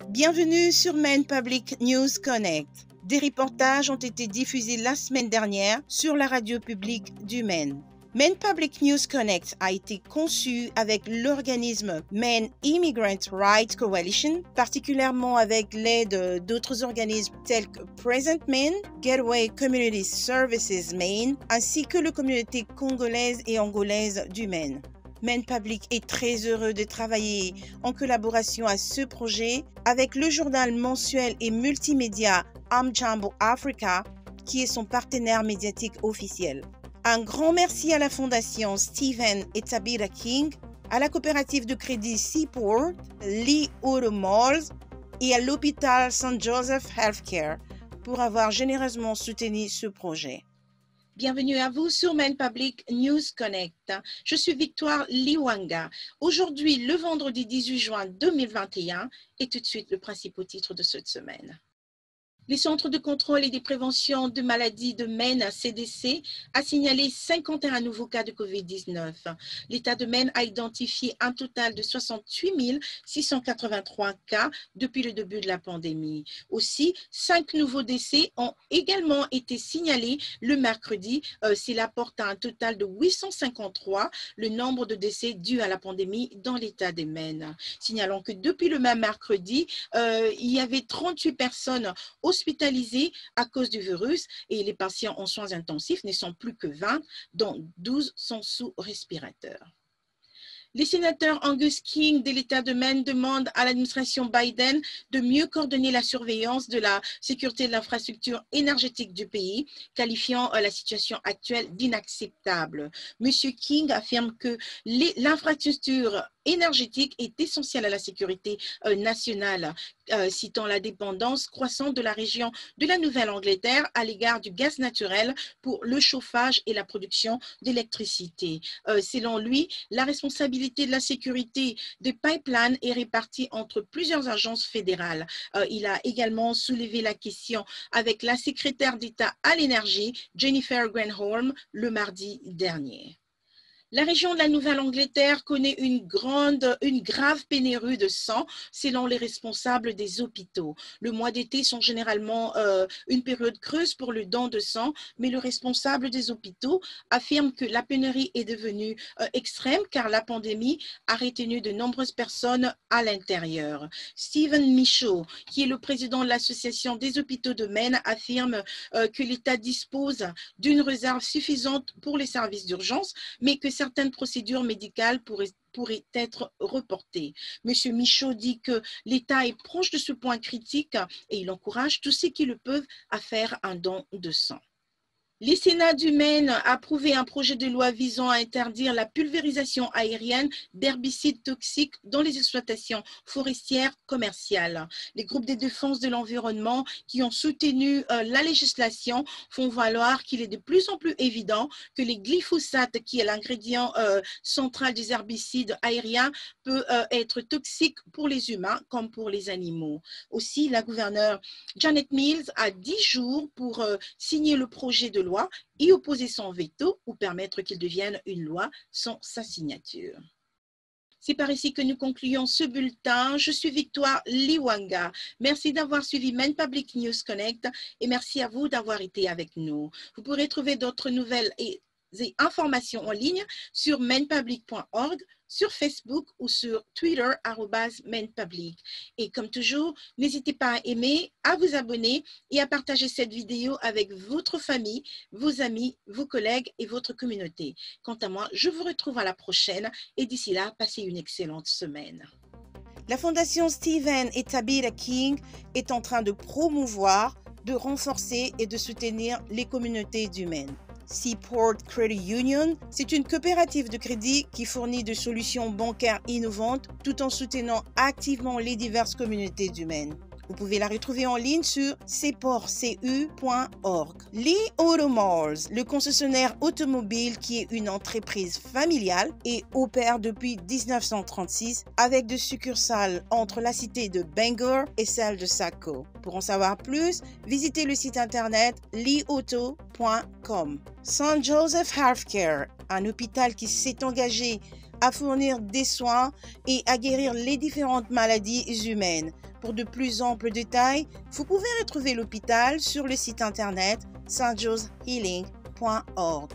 Bienvenue sur Maine Public News Connect. Des reportages ont été diffusés la semaine dernière sur la radio publique du Maine. Maine Public News Connect a été conçu avec l'organisme Maine Immigrant Rights Coalition, particulièrement avec l'aide d'autres organismes tels que Present Maine, Gateway Community Services Maine, ainsi que la communauté congolaise et angolaise du Maine. Maine Public est très heureux de travailler en collaboration à ce projet avec le journal mensuel et multimédia Amjambo Africa, qui est son partenaire médiatique officiel. Un grand merci à la Fondation Stephen et Tabitha King, à la coopérative de crédit Seaport, Lee Auto Malls et à l'hôpital St. Joseph Healthcare pour avoir généreusement soutenu ce projet. Bienvenue à vous sur Maine Public News Connect. Je suis Victoire Liwanga. Aujourd'hui, le vendredi 18 juin 2021, et tout de suite le principal titre de cette semaine. Les centres de contrôle et de prévention de maladies de Maine, CDC, a signalé 51 nouveaux cas de COVID-19. L'État de Maine a identifié un total de 68 683 cas depuis le début de la pandémie. Aussi, 5 nouveaux décès ont également été signalés le mercredi. Cela porte à un total de 853 le nombre de décès dus à la pandémie dans l'État de Maine. Signalons que depuis le même mercredi, il y avait 38 personnes hospitalisés à cause du virus et les patients en soins intensifs ne sont plus que 20, dont 12 sont sous respirateur. Les sénateurs Angus King de l'État de Maine demandent à l'administration Biden de mieux coordonner la surveillance de la sécurité de l'infrastructure énergétique du pays, qualifiant la situation actuelle d'inacceptable. Monsieur King affirme que l'infrastructure énergétique est essentielle à la sécurité nationale, citant la dépendance croissante de la région de la Nouvelle-Angleterre à l'égard du gaz naturel pour le chauffage et la production d'électricité. Selon lui, la responsabilité de la sécurité des pipelines est répartie entre plusieurs agences fédérales. Il a également soulevé la question avec la secrétaire d'État à l'énergie, Jennifer Granholm, le mardi dernier. La région de la Nouvelle-Angleterre connaît une grave pénurie de sang selon les responsables des hôpitaux. Le mois d'été sont généralement une période creuse pour le don de sang, mais le responsable des hôpitaux affirme que la pénurie est devenue extrême car la pandémie a retenu de nombreuses personnes à l'intérieur. Stephen Michaud, qui est le président de l'Association des hôpitaux de Maine, affirme que l'État dispose d'une réserve suffisante pour les services d'urgence, mais que certaines procédures médicales pourraient être reportées. Monsieur Michaud dit que l'État est proche de ce point critique et il encourage tous ceux qui le peuvent à faire un don de sang. Le Sénat du Maine a approuvé un projet de loi visant à interdire la pulvérisation aérienne d'herbicides toxiques dans les exploitations forestières commerciales. Les groupes de défense de l'environnement qui ont soutenu la législation font valoir qu'il est de plus en plus évident que les glyphosates, qui est l'ingrédient central des herbicides aériens, peut être toxique pour les humains comme pour les animaux. Aussi, la gouverneure Janet Mills a 10 jours pour signer le projet de loi, y opposer son veto ou permettre qu'il devienne une loi sans sa signature. C'est par ici que nous concluons ce bulletin. Je suis Victoire Liwanga. Merci d'avoir suivi Maine Public News Connect et merci à vous d'avoir été avec nous. Vous pourrez trouver d'autres nouvelles et informations en ligne sur mainepublic.org, sur Facebook ou sur Twitter @mainepublic. Et comme toujours, n'hésitez pas à aimer, à vous abonner et à partager cette vidéo avec votre famille, vos amis, vos collègues et votre communauté. Quant à moi, je vous retrouve à la prochaine et d'ici là, passez une excellente semaine. La Fondation Stephen et Tabitha King est en train de promouvoir, de renforcer et de soutenir les communautés du Maine. Seaport Credit Union, c'est une coopérative de crédit qui fournit des solutions bancaires innovantes tout en soutenant activement les diverses communautés du Maine. Vous pouvez la retrouver en ligne sur seportcu.org. Lee Auto Malls, le concessionnaire automobile qui est une entreprise familiale et opère depuis 1936 avec des succursales entre la cité de Bangor et celle de Saco. Pour en savoir plus, visitez le site internet leeauto.com. St. Joseph Healthcare, un hôpital qui s'est engagé à fournir des soins et à guérir les différentes maladies humaines. Pour de plus amples détails, vous pouvez retrouver l'hôpital sur le site internet stjoeshealing.org.